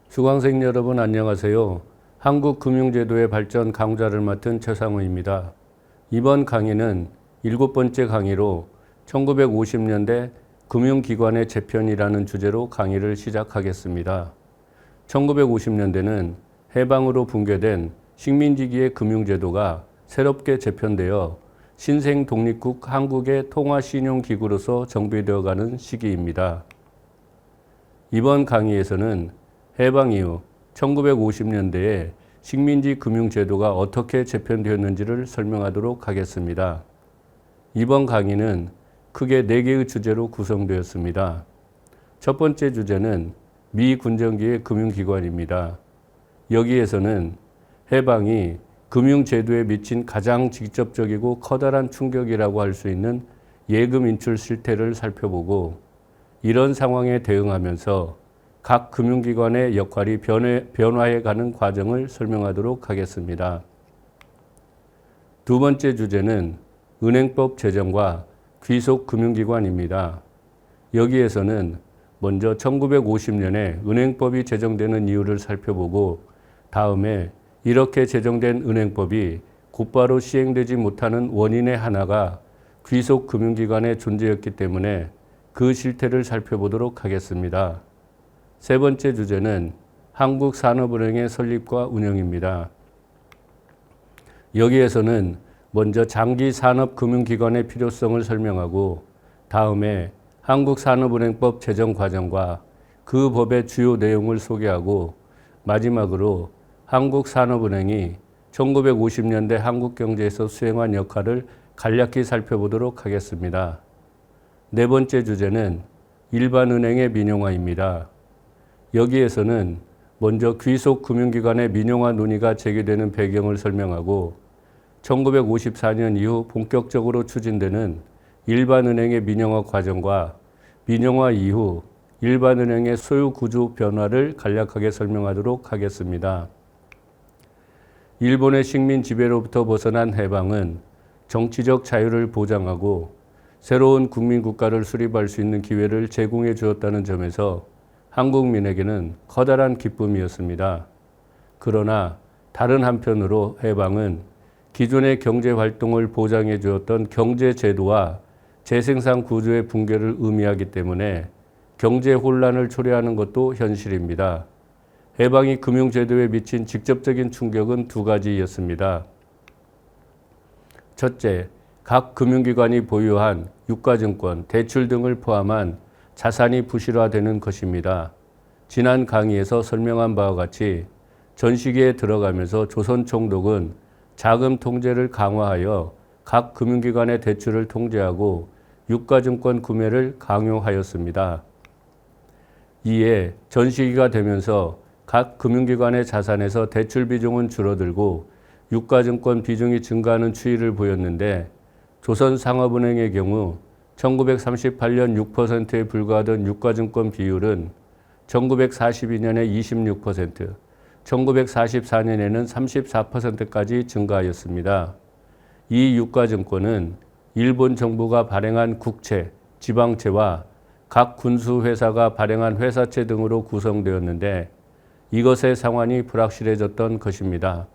수강생 여러분 안녕하세요. 한국금융제도의 발전 강좌를 맡은 최상우입니다. 이번 강의는 7번째 강의로 1950년대 금융기관의 재편이라는 주제로 강의를 시작하겠습니다. 1950년대는 해방으로 붕괴된 식민지기의 금융제도가 새롭게 재편되어 신생 독립국 한국의 통화신용기구로서 정비되어가는 시기입니다. 이번 강의에서는 해방 이후 1950년대에 식민지 금융제도가 어떻게 재편되었는지를 설명하도록 하겠습니다. 이번 강의는 크게 4개의 주제로 구성되었습니다. 첫 번째 주제는 미군정기의 금융기관입니다. 여기에서는 해방이 금융제도에 미친 가장 직접적이고 커다란 충격이라고 할 수 있는 예금 인출 실태를 살펴보고 이런 상황에 대응하면서 각 금융기관의 역할이 변화해가는 과정을 설명하도록 하겠습니다. 두 번째 주제는 은행법 제정과 귀속 금융기관입니다. 여기에서는 먼저 1950년에 은행법이 제정되는 이유를 살펴보고 다음에 이렇게 제정된 은행법이 곧바로 시행되지 못하는 원인의 하나가 귀속 금융기관의 존재였기 때문에 그 실태를 살펴보도록 하겠습니다. 세 번째 주제는 한국산업은행의 설립과 운영입니다. 여기에서는 먼저 장기 산업금융기관의 필요성을 설명하고 다음에 한국산업은행법 제정 과정과 그 법의 주요 내용을 소개하고 마지막으로 한국산업은행이 1950년대 한국 경제에서 수행한 역할을 간략히 살펴보도록 하겠습니다. 네 번째 주제는 일반은행의 민영화입니다. 여기에서는 먼저 귀속 금융기관의 민영화 논의가 제기되는 배경을 설명하고 1954년 이후 본격적으로 추진되는 일반은행의 민영화 과정과 민영화 이후 일반은행의 소유 구조 변화를 간략하게 설명하도록 하겠습니다. 일본의 식민 지배로부터 벗어난 해방은 정치적 자유를 보장하고 새로운 국민국가를 수립할 수 있는 기회를 제공해 주었다는 점에서 한국민에게는 커다란 기쁨이었습니다. 그러나 다른 한편으로 해방은 기존의 경제활동을 보장해 주었던 경제제도와 재생산 구조의 붕괴를 의미하기 때문에 경제 혼란을 초래하는 것도 현실입니다. 해방이 금융제도에 미친 직접적인 충격은 두 가지였습니다. 첫째, 각 금융기관이 보유한 유가증권, 대출 등을 포함한 자산이 부실화되는 것입니다. 지난 강의에서 설명한 바와 같이 전시기에 들어가면서 조선총독은 자금 통제를 강화하여 각 금융기관의 대출을 통제하고 유가증권 구매를 강요하였습니다. 이에 전시기가 되면서 각 금융기관의 자산에서 대출 비중은 줄어들고 유가증권 비중이 증가하는 추이를 보였는데 조선상업은행의 경우 1938년 6%에 불과하던 유가증권 비율은 1942년에 26%, 1944년에는 34%까지 증가하였습니다. 이 유가증권은 일본 정부가 발행한 국채, 지방채와 각 군수회사가 발행한 회사채 등으로 구성되었는데 이것의 상환이 불확실해졌던 것입니다.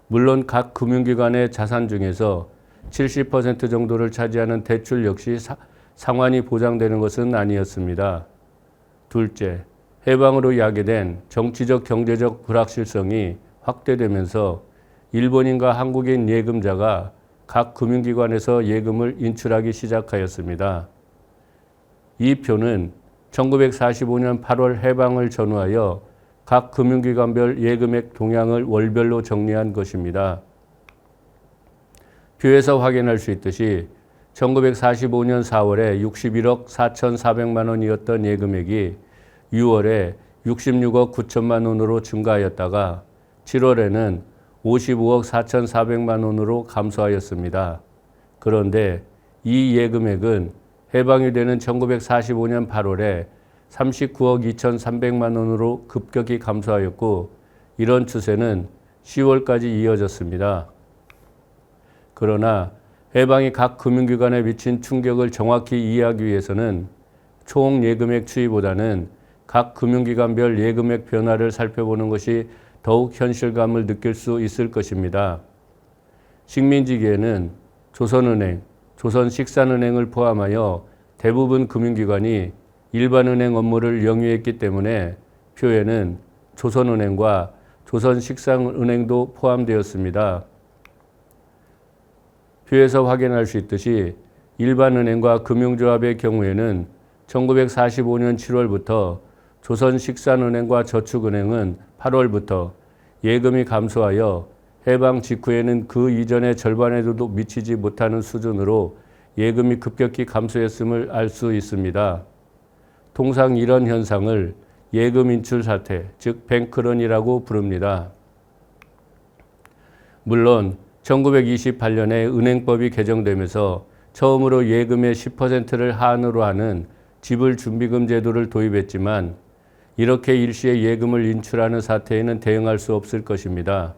물론 각 금융기관의 자산 중에서 70% 정도를 차지하는 대출 역시 상환이 보장되는 것은 아니었습니다. 둘째, 해방으로 야기된 정치적 경제적 불확실성이 확대되면서 일본인과 한국인 예금자가 각 금융기관에서 예금을 인출하기 시작하였습니다. 이 표는 1945년 8월 해방을 전후하여 각 금융기관별 예금액 동향을 월별로 정리한 것입니다. 표에서 확인할 수 있듯이 1945년 4월에 61억 4,400만 원이었던 예금액이 6월에 66억 9천만 원으로 증가하였다가 7월에는 55억 4,400만 원으로 감소하였습니다. 그런데 이 예금액은 해방이 되는 1945년 8월에 39억 2,300만 원으로 급격히 감소하였고 이런 추세는 10월까지 이어졌습니다. 그러나 해방이 각 금융기관에 미친 충격을 정확히 이해하기 위해서는 총 예금액 추이보다는 각 금융기관별 예금액 변화를 살펴보는 것이 더욱 현실감을 느낄 수 있을 것입니다. 식민지기에는 조선은행, 조선식산은행을 포함하여 대부분 금융기관이 일반은행 업무를 영위했기 때문에 표에는 조선은행과 조선식산은행도 포함되었습니다. 표에서 확인할 수 있듯이 일반은행과 금융조합의 경우에는 1945년 7월부터 조선식산은행과 저축은행은 8월부터 예금이 감소하여 해방 직후에는 그 이전의 절반에도 미치지 못하는 수준으로 예금이 급격히 감소했음을 알 수 있습니다. 통상 이런 현상을 예금 인출 사태, 즉 뱅크런이라고 부릅니다. 물론 1928년에 은행법이 개정되면서 처음으로 예금의 10%를 한으로 하는 지불준비금 제도를 도입했지만 이렇게 일시에 예금을 인출하는 사태에는 대응할 수 없을 것입니다.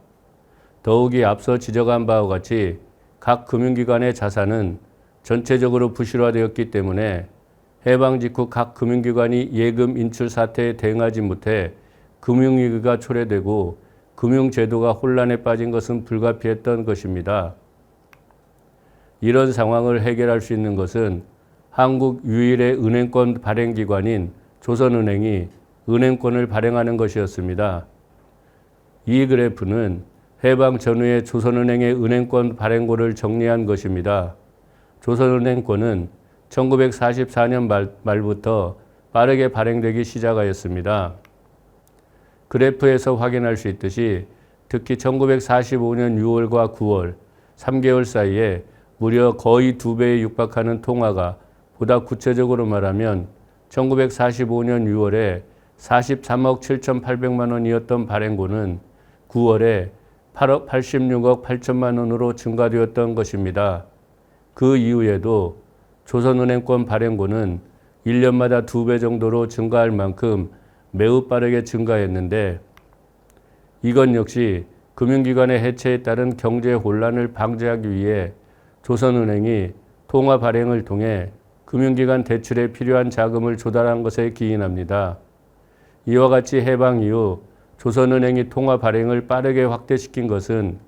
더욱이 앞서 지적한 바와 같이 각 금융기관의 자산은 전체적으로 부실화되었기 때문에 해방 직후 각 금융기관이 예금 인출 사태에 대응하지 못해 금융위기가 초래되고 금융제도가 혼란에 빠진 것은 불가피했던 것입니다. 이런 상황을 해결할 수 있는 것은 한국 유일의 은행권 발행기관인 조선은행이 은행권을 발행하는 것이었습니다. 이 그래프는 해방 전후의 조선은행의 은행권 발행고를 정리한 것입니다. 조선은행권은 1944년 말부터 빠르게 발행되기 시작하였습니다. 그래프에서 확인할 수 있듯이 특히 1945년 6월과 9월, 3개월 사이에 무려 거의 2배에 육박하는 통화가 보다 구체적으로 말하면 1945년 6월에 43억 7,800만 원이었던 발행고는 9월에 86억 8천만 원으로 증가되었던 것입니다. 그 이후에도 조선은행권 발행고는 1년마다 2배 정도로 증가할 만큼 매우 빠르게 증가했는데 이것 역시 금융기관의 해체에 따른 경제 혼란을 방지하기 위해 조선은행이 통화 발행을 통해 금융기관 대출에 필요한 자금을 조달한 것에 기인합니다. 이와 같이 해방 이후 조선은행이 통화 발행을 빠르게 확대시킨 것은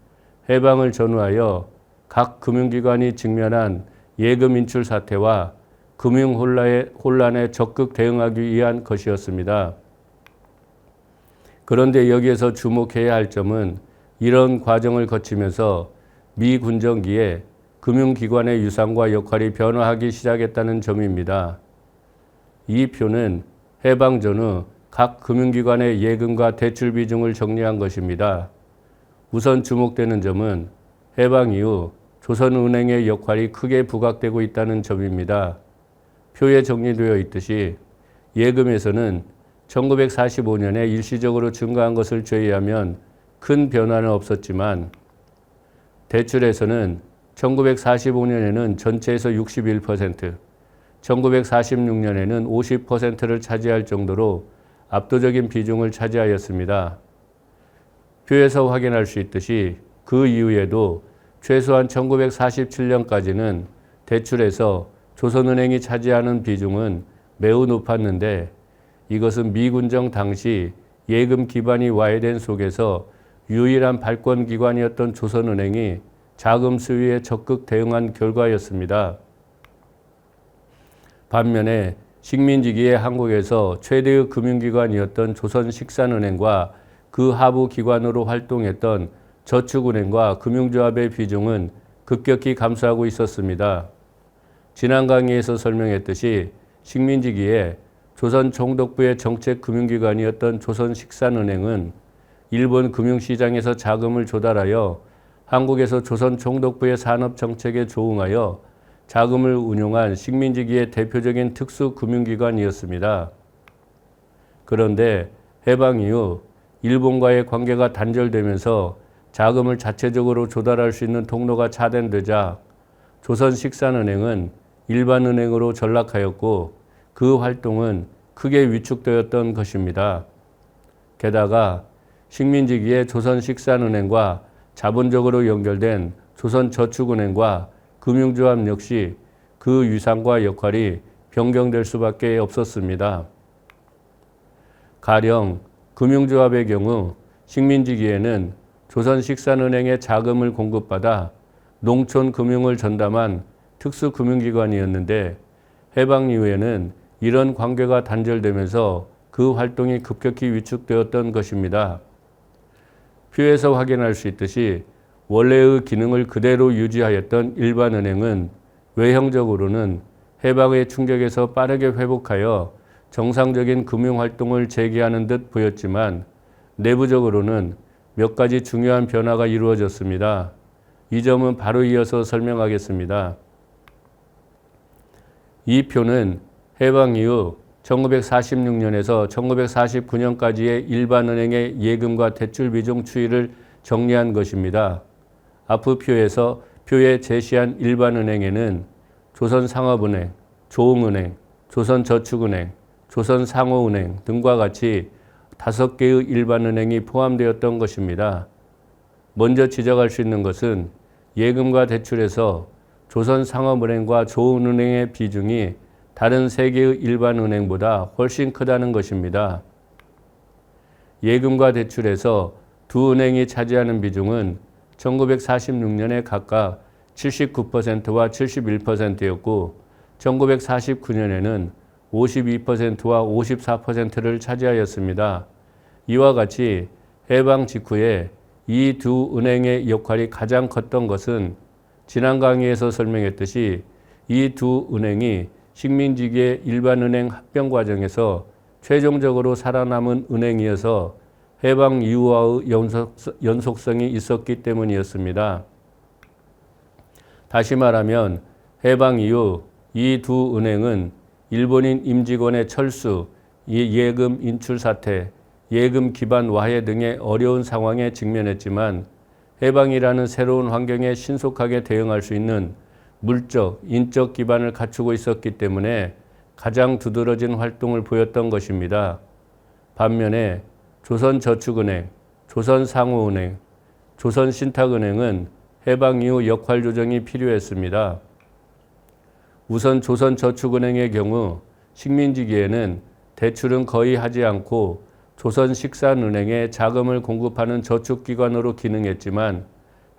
해방을 전후하여 각 금융기관이 직면한 예금 인출 사태와 금융 혼란에 적극 대응하기 위한 것이었습니다. 그런데 여기에서 주목해야 할 점은 이런 과정을 거치면서 미군정기에 금융기관의 유상과 역할이 변화하기 시작했다는 점입니다. 이 표는 해방 전후 각 금융기관의 예금과 대출 비중을 정리한 것입니다. 우선 주목되는 점은 해방 이후 조선은행의 역할이 크게 부각되고 있다는 점입니다. 표에 정리되어 있듯이 예금에서는 1945년에 일시적으로 증가한 것을 제외하면 큰 변화는 없었지만 대출에서는 1945년에는 전체에서 61%, 1946년에는 50%를 차지할 정도로 압도적인 비중을 차지하였습니다. 표에서 확인할 수 있듯이 그 이후에도 최소한 1947년까지는 대출에서 조선은행이 차지하는 비중은 매우 높았는데 이것은 미군정 당시 예금 기반이 와해된 속에서 유일한 발권기관이었던 조선은행이 자금 수위에 적극 대응한 결과였습니다. 반면에 식민지기의 한국에서 최대의 금융기관이었던 조선식산은행과 그 하부 기관으로 활동했던 저축은행과 금융조합의 비중은 급격히 감소하고 있었습니다. 지난 강의에서 설명했듯이 식민지기에 조선 총독부의 정책 금융기관이었던 조선식산은행은 일본 금융시장에서 자금을 조달하여 한국에서 조선 총독부의 산업정책에 조응하여 자금을 운용한 식민지기의 대표적인 특수금융기관이었습니다. 그런데 해방 이후 일본과의 관계가 단절되면서 자금을 자체적으로 조달할 수 있는 통로가 차단되자 조선식산은행은 일반은행으로 전락하였고 그 활동은 크게 위축되었던 것입니다. 게다가 식민지기의 조선식산은행과 자본적으로 연결된 조선저축은행과 금융조합 역시 그 위상과 역할이 변경될 수밖에 없었습니다. 가령 금융조합의 경우 식민지기에는 조선식산은행에 자금을 공급받아 농촌 금융을 전담한 특수금융기관이었는데 해방 이후에는 이런 관계가 단절되면서 그 활동이 급격히 위축되었던 것입니다. 표에서 확인할 수 있듯이 원래의 기능을 그대로 유지하였던 일반은행은 외형적으로는 해방의 충격에서 빠르게 회복하여 정상적인 금융활동을 재개하는 듯 보였지만 내부적으로는 몇 가지 중요한 변화가 이루어졌습니다. 이 점은 바로 이어서 설명하겠습니다. 이 표는 해방 이후 1946년에서 1949년까지의 일반은행의 예금과 대출 비중 추이를 정리한 것입니다. 앞의 표에 제시한 일반은행에는 조선상업은행, 조흥은행, 조선저축은행, 조선상호은행 등과 같이 5개의 일반은행이 포함되었던 것입니다. 먼저 지적할 수 있는 것은 예금과 대출에서 조선상업은행과 조흥은행의 비중이 다른 3개의 일반은행보다 훨씬 크다는 것입니다. 예금과 대출에서 두 은행이 차지하는 비중은 1946년에 각각 79%와 71%였고 1949년에는 52%와 54%를 차지하였습니다. 이와 같이 해방 직후에 이 두 은행의 역할이 가장 컸던 것은 지난 강의에서 설명했듯이 이 두 은행이 식민지기의 일반은행 합병 과정에서 최종적으로 살아남은 은행이어서 해방 이후와의 연속성이 있었기 때문이었습니다. 다시 말하면 해방 이후 이 두 은행은 일본인 임직원의 철수, 예금 인출 사태, 예금 기반 와해 등의 어려운 상황에 직면했지만 해방이라는 새로운 환경에 신속하게 대응할 수 있는 물적, 인적 기반을 갖추고 있었기 때문에 가장 두드러진 활동을 보였던 것입니다. 반면에 조선저축은행, 조선상호은행, 조선신탁은행은 해방 이후 역할 조정이 필요했습니다. 우선 조선저축은행의 경우 식민지기에는 대출은 거의 하지 않고 조선식산은행에 자금을 공급하는 저축기관으로 기능했지만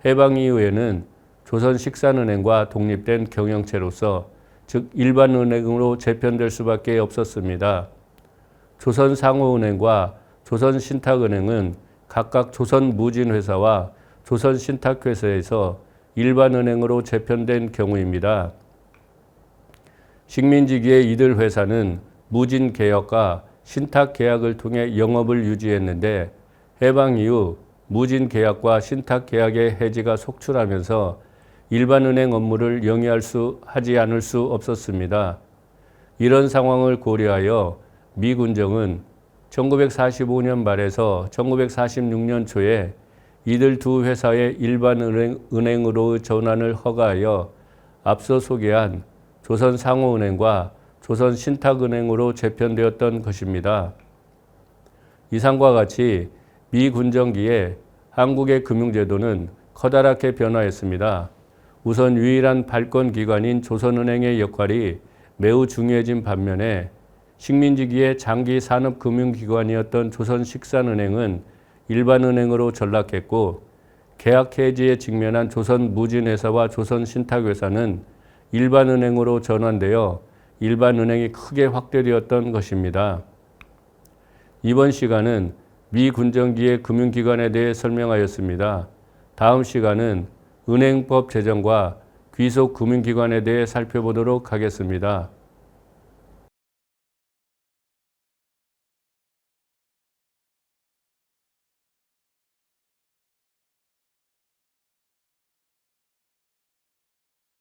해방 이후에는 조선식산은행과 독립된 경영체로서 즉 일반은행으로 재편될 수밖에 없었습니다. 조선상호은행과 조선신탁은행은 각각 조선무진회사와 조선신탁회사에서 일반은행으로 재편된 경우입니다. 식민지기의 이들 회사는 무진개혁과 신탁계약을 통해 영업을 유지했는데 해방 이후 무진계약과 신탁계약의 해지가 속출하면서 일반은행 업무를 하지 않을 수 없었습니다. 이런 상황을 고려하여 미 군정은 1945년 말에서 1946년 초에 이들 두 회사의 일반은행으로 전환을 허가하여 앞서 소개한 조선상호은행과 조선신탁은행으로 재편되었던 것입니다. 이상과 같이 미 군정기에 한국의 금융제도는 커다랗게 변화했습니다. 우선 유일한 발권기관인 조선은행의 역할이 매우 중요해진 반면에 식민지기의 장기 산업금융기관이었던 조선식산은행은 일반은행으로 전락했고 계약 해지에 직면한 조선무진회사와 조선신탁회사는 일반은행으로 전환되어 일반은행이 크게 확대되었던 것입니다. 이번 시간은 미 군정기의 금융기관에 대해 설명하였습니다. 다음 시간은 은행법 제정과 귀속 금융기관에 대해 살펴보도록 하겠습니다.